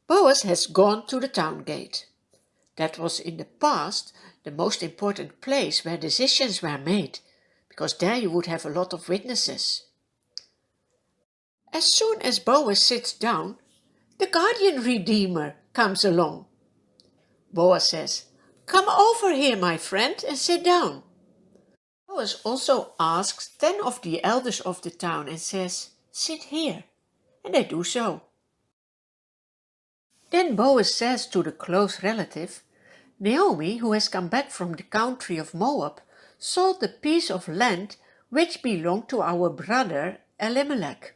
Boaz has gone to the town gate. That was in the past the most important place where decisions were made, because there you would have a lot of witnesses. As soon as Boaz sits down, the guardian redeemer comes along. Boaz says, "Come over here, my friend, and sit down." Boaz also asks 10 of the elders of the town and says, "Sit here," and they do so. Then Boaz says to the close relative, "Naomi, who has come back from the country of Moab, sold the piece of land which belonged to our brother Elimelech.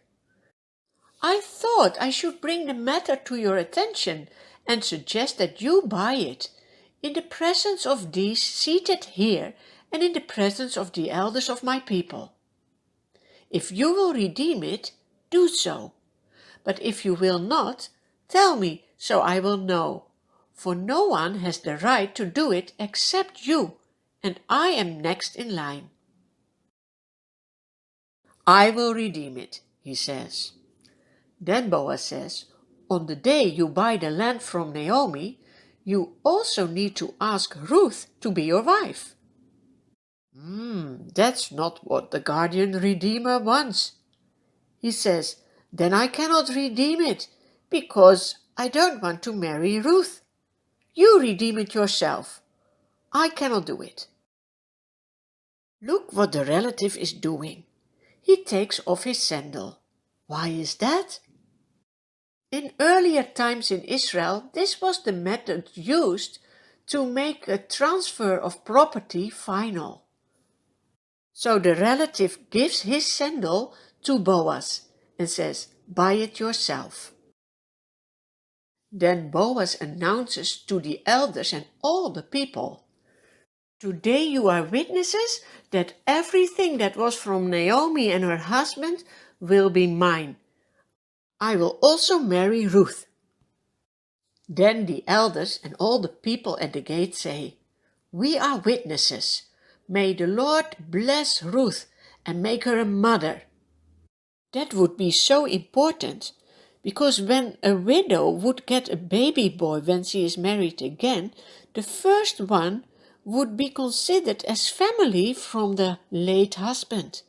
I thought I should bring the matter to your attention and suggest that you buy it, in the presence of these seated here and in the presence of the elders of my people. If you will redeem it, do so. But if you will not, tell me, so I will know. For no one has the right to do it except you, and I am next in line." "I will redeem it," he says. Then Boaz says, "On the day you buy the land from Naomi, you also need to ask Ruth to be your wife." That's not what the guardian redeemer wants. He says, "Then I cannot redeem it, because I don't want to marry Ruth. You redeem it yourself. I cannot do it." Look what the relative is doing. He takes off his sandal. Why is that? In earlier times in Israel, this was the method used to make a transfer of property final. So the relative gives his sandal to Boaz and says, "Buy it yourself." Then Boaz announces to the elders and all the people, "Today you are witnesses that everything that was from Naomi and her husband will be mine. I will also marry Ruth." Then the elders and all the people at the gate say, "We are witnesses. May the Lord bless Ruth and make her a mother." That would be so important, because when a widow would get a baby boy when she is married again, the first one would be considered as family from the late husband.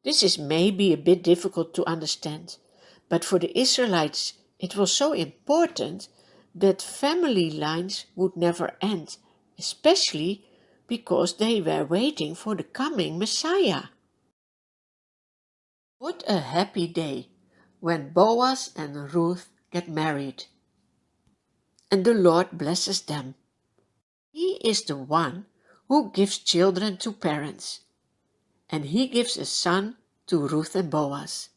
This is maybe a bit difficult to understand, but for the Israelites it was so important that family lines would never end, especially because they were waiting for the coming Messiah. What a happy day when Boaz and Ruth get married, and the Lord blesses them. He is the one who gives children to parents, and he gives a son to Ruth and Boaz.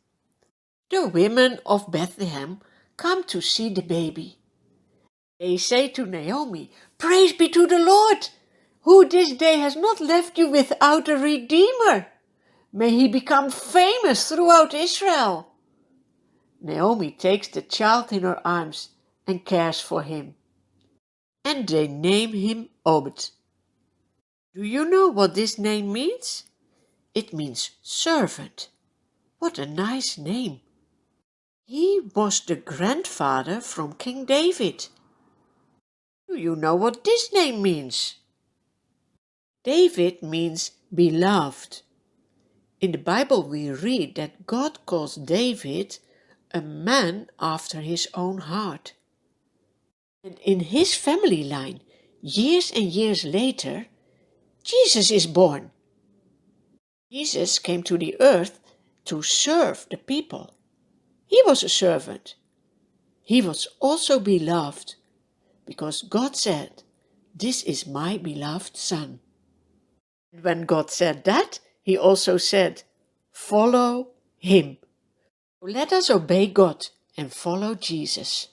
The women of Bethlehem come to see the baby. They say to Naomi, "Praise be to the Lord, who this day has not left you without a redeemer. May he become famous throughout Israel." Naomi takes the child in her arms and cares for him. And they name him Obed. Do you know what this name means? It means servant. What a nice name. He was the grandfather from King David. Do you know what this name means? David means beloved. In the Bible we read that God calls David a man after his own heart. And in his family line, years and years later, Jesus is born. Jesus came to the earth to serve the people. He was a servant. He was also beloved, because God said, "This is my beloved Son." And when God said that, he also said, "Follow him." Let us obey God and follow Jesus.